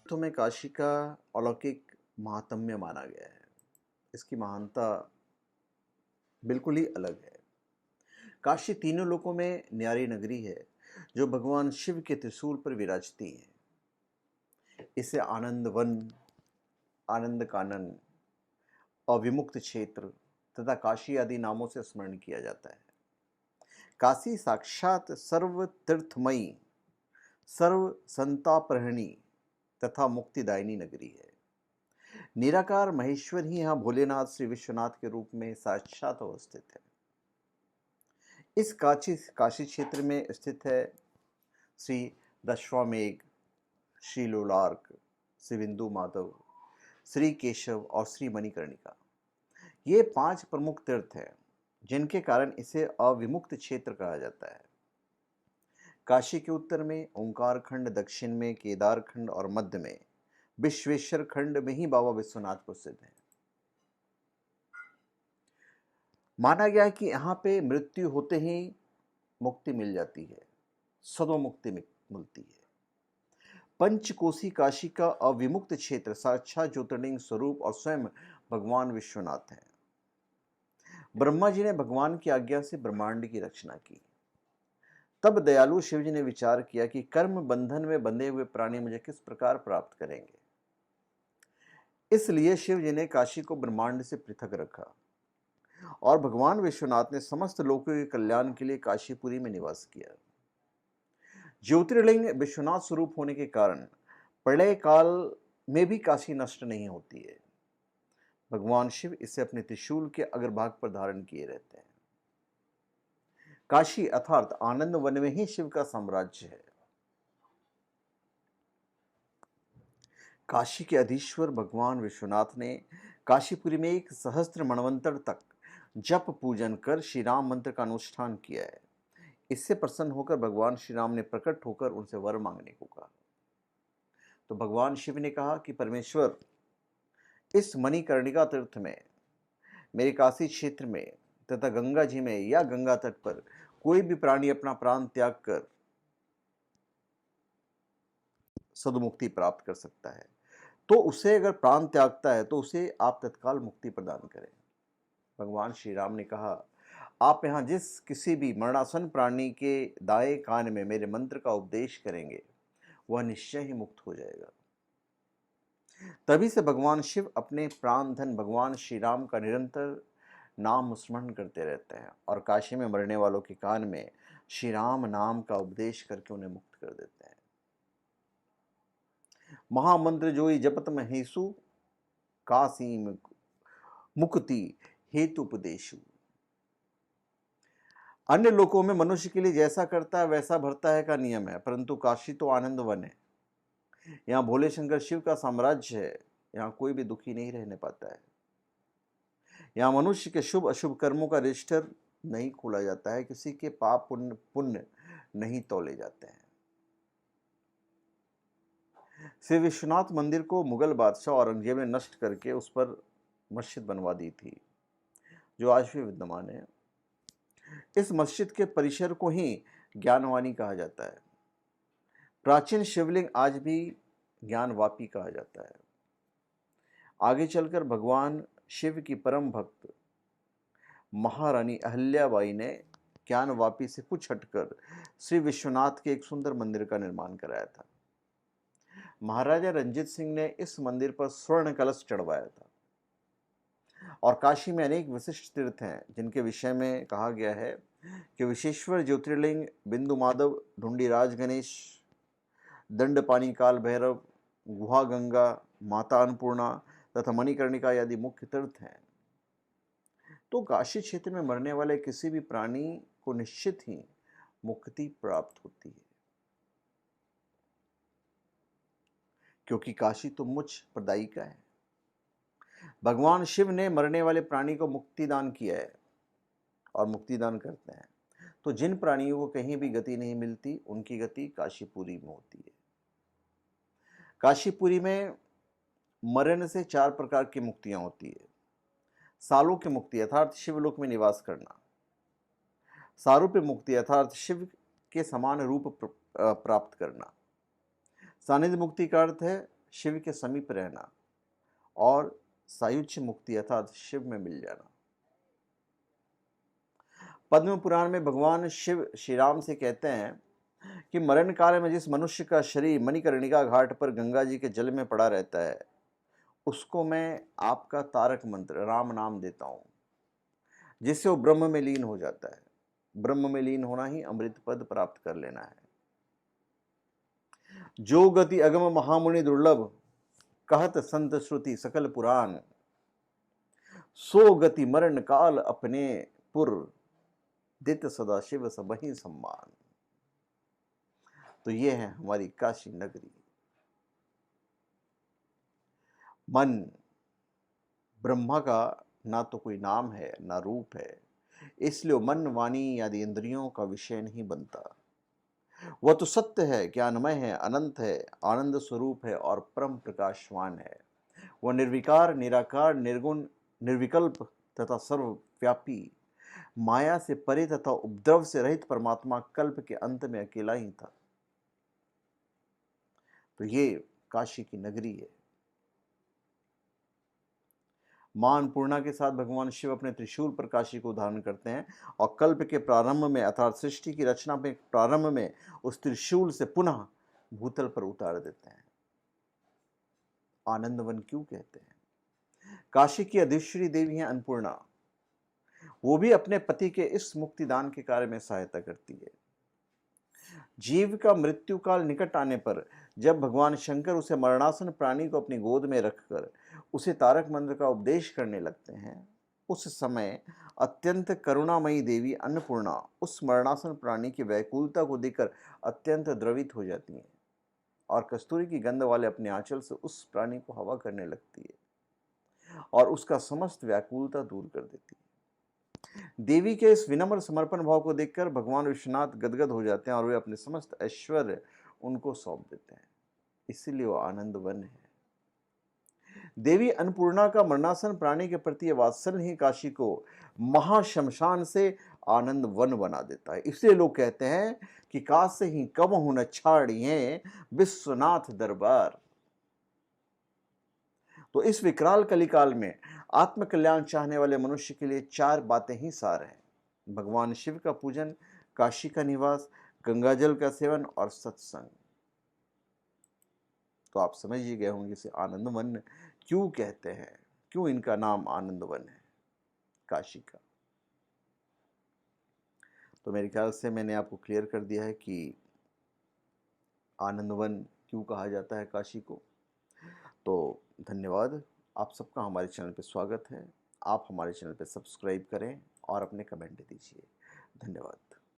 तो में काशी का अलौकिक महात्म्य माना गया है। इसकी महानता बिल्कुल ही अलग है। काशी तीनों लोकों में न्यारी नगरी है जो भगवान शिव के त्रिशूल पर विराजती है। इसे आनंद वन, आनंद कानन, अविमुक्त क्षेत्र तथा काशी आदि नामों से स्मरण किया जाता है। काशी साक्षात सर्व तीर्थमयी, सर्व संतापहरणी तथा मुक्तिदायिनी नगरी है। निराकार महेश्वर ही यहाँ भोलेनाथ श्री विश्वनाथ के रूप में साक्षात अवस्थित है। इस काशी काशी क्षेत्र में स्थित है श्री दशाश्वमेध, श्री लोलार्क, श्री बिंदु माधव, श्री केशव और श्री मणिकर्णिका। ये 5 प्रमुख तीर्थ हैं जिनके कारण इसे अविमुक्त क्षेत्र कहा जाता है। काशी के उत्तर में ओंकार खंड, दक्षिण में केदार खंड और मध्य में विश्वेश्वर खंड में ही बाबा विश्वनाथ प्रसिद्ध है। माना गया है कि यहाँ पे मृत्यु होते ही मुक्ति मिल जाती है, सदो मुक्ति मिलती है। पंचकोशी काशी का अविमुक्त क्षेत्र साक्षात ज्योतिर्लिंग स्वरूप और स्वयं भगवान विश्वनाथ है। ब्रह्मा जी ने भगवान की आज्ञा से ब्रह्मांड की रचना की। तब दयालु शिव जी ने विचार किया कि कर्म बंधन में बंधे हुए प्राणी मुझे किस प्रकार प्राप्त करेंगे। इसलिए शिव जी ने काशी को ब्रह्मांड से पृथक रखा और भगवान विश्वनाथ ने समस्त लोगों के कल्याण के लिए काशीपुरी में निवास किया। ज्योतिर्लिंग विश्वनाथ स्वरूप होने के कारण प्रलय काल में भी काशी नष्ट नहीं होती है। भगवान शिव इसे अपने त्रिशूल के अग्रभाग पर धारण किए रहते हैं। काशी अर्थात आनंद वन में ही शिव का साम्राज्य है। काशी के अधीश्वर भगवान विश्वनाथ ने काशीपुरी में 1 सहस्त्र मन्वंतर तक जप पूजन कर श्री राम मंत्र का अनुष्ठान किया है। इससे प्रसन्न होकर भगवान श्री राम ने प्रकट होकर उनसे वर मांगने को कहा। तो भगवान शिव ने कहा कि परमेश्वर, इस मणिकर्णिका तीर्थ में, मेरे काशी क्षेत्र में तथा गंगा जी में या गंगा तट पर कोई भी प्राणी अपना प्राण त्याग कर सदमुक्ति प्राप्त कर सकता है। तो उसे अगर प्राण त्यागता है तो उसे आप तत्काल मुक्ति प्रदान करें। भगवान श्री राम ने कहा, आप यहाँ जिस किसी भी मरणासन प्राणी के दाएं कान में मेरे मंत्र का उपदेश करेंगे वह निश्चय ही मुक्त हो जाएगा। तभी से भगवान शिव अपने प्राण धन भगवान श्री राम का निरंतर नाम स्मरण करते रहते हैं और काशी में मरने वालों के कान में श्री राम नाम का उपदेश करके उन्हें मुक्त कर देते हैं। महामंत्र जोई जपत महेशु, काशी मुक्ति हेतु उपदेशु। अन्य लोकों में मनुष्य के लिए जैसा करता है वैसा भरता है का नियम है, परंतु काशी तो आनंद वन है। यहाँ भोले शंकर शिव का साम्राज्य है। यहाँ कोई भी दुखी नहीं रहने पाता है। यहाँ मनुष्य के शुभ अशुभ कर्मों का रजिस्टर नहीं खोला जाता है, किसी के पाप पुण्य पुण्य नहीं तौले जाते हैं। श्री विश्वनाथ मंदिर को मुगल बादशाह औरंगजेब ने नष्ट करके उस पर मस्जिद बनवा दी थी, जो आज भी विद्यमान है। इस मस्जिद के परिसर को ही ज्ञानवानी कहा जाता है। प्राचीन शिवलिंग आज भी ज्ञानवापी कहा जाता है। आगे चलकर भगवान शिव की परम भक्त महारानी अहल्याबाई ने ज्ञानवापी से कुछ हटकर श्री विश्वनाथ के एक सुंदर मंदिर का निर्माण कराया था। महाराजा रंजीत सिंह ने इस मंदिर पर स्वर्ण कलश चढ़वाया था। और काशी में अनेक विशिष्ट तीर्थ हैं जिनके विषय में कहा गया है कि विश्वेश्वर ज्योतिर्लिंग, बिंदु माधव, ढूंढीराज गणेश, दंडपानी काल भैरव, गुहा गंगा, माता अन्नपूर्णा तथा मणिकर्णिका आदि मुख्य तीर्थ हैं। तो काशी क्षेत्र में मरने वाले किसी भी प्राणी को निश्चित ही मुक्ति प्राप्त होती है, क्योंकि काशी तो मोक्ष प्रदायिका है। भगवान शिव ने मरने वाले प्राणी को मुक्ति दान किया है और मुक्ति दान करते हैं। तो जिन प्राणियों को कहीं भी गति नहीं मिलती, उनकी गति काशीपुरी में होती है। काशीपुरी में मरण से 4 प्रकार की मुक्तियां होती है। सालोक्य मुक्ति अर्थात शिवलोक में निवास करना, सारूप्य मुक्ति अर्थात शिव के समान रूप प्राप्त करना, सानिध्य मुक्ति का अर्थ है शिव के समीप रहना और सायुज्य मुक्ति अर्थात शिव में मिल जाना। पद्म पुराण में भगवान शिव श्री राम से कहते हैं कि मरण काल में जिस मनुष्य का शरीर मणिकर्णिका घाट पर गंगा जी के जल में पड़ा रहता है, उसको मैं आपका तारक मंत्र राम नाम देता हूं, जिससे वो ब्रह्म में लीन हो जाता है। ब्रह्म में लीन होना ही अमृत पद प्राप्त कर लेना है। जो गति अगम महामुनि दुर्लभ, कहत संत श्रुति सकल पुराण, सो गति मरण काल अपने पुर, दित सदा शिव सबहि सम्मान। तो ये है हमारी काशी नगरी। मन ब्रह्मा का ना तो कोई नाम है ना रूप है, इसलिए मन वाणी आदि इंद्रियों का विषय नहीं बनता। वह तो सत्य है, ज्ञानमय है, अनंत है, आनंद स्वरूप है और परम प्रकाशवान है। वह निर्विकार, निराकार, निर्गुण, निर्विकल्प तथा सर्वव्यापी, माया से परे तथा उपद्रव से रहित परमात्मा कल्प के अंत में अकेला ही था। तो ये काशी की नगरी है। मां अन्नपूर्णा के साथ भगवान शिव अपने त्रिशूल पर काशी को धारण करते हैं और कल्प के प्रारंभ में अर्थात सृष्टि की रचना में प्रारंभ में उस त्रिशूल से पुनः भूतल पर उतार देते हैं। आनंदवन क्यों कहते हैं? काशी की अधिश्वरी देवी है अन्नपूर्णा। वो भी अपने पति के इस मुक्तिदान के कार्य में सहायता करती है। जीव का मृत्यु काल निकट आने पर जब भगवान शंकर उसे मरणासन प्राणी को अपनी गोद में रखकर उसे तारक मंत्र का उपदेश करने लगते हैं, उस समय अत्यंत करुणामयी देवी अन्नपूर्णा उस मरणासन प्राणी की व्याकुलता को देखकर अत्यंत द्रवित हो जाती हैं और कस्तूरी की गंध वाले अपने आंचल से उस प्राणी को हवा करने लगती है और उसका समस्त व्याकुलता दूर कर देती है। देवी के इस विनम्र समर्पण भाव को देखकर भगवान विश्वनाथ गदगद हो जाते हैं और वे अपने समस्त ऐश्वर्य उनको सौंप देते हैं। इसीलिए वो आनंदवन है। देवी अन्नपूर्णा का मरणासन प्राणी के प्रति वात्सल्य ही काशी को महाशमशान से आनंद वन बना देता है। इसलिए लोग कहते हैं कि काशी ही कम न छाड़िए विश्वनाथ दरबार। तो इस विकराल कलिकाल में आत्मकल्याण चाहने वाले मनुष्य के लिए 4 बातें ही सार हैं: भगवान शिव का पूजन, काशी का निवास, गंगाजल का सेवन और सत्संग। तो आप समझ ही गए होंगे इसे आनंदवन क्यों कहते हैं, क्यों इनका नाम आनंदवन है काशी का। तो मेरे ख्याल से मैंने आपको क्लियर कर दिया है कि आनंदवन क्यों कहा जाता है काशी को। तो धन्यवाद। आप सबका हमारे चैनल पे स्वागत है। आप हमारे चैनल पे सब्सक्राइब करें और अपने कमेंट दीजिए। धन्यवाद।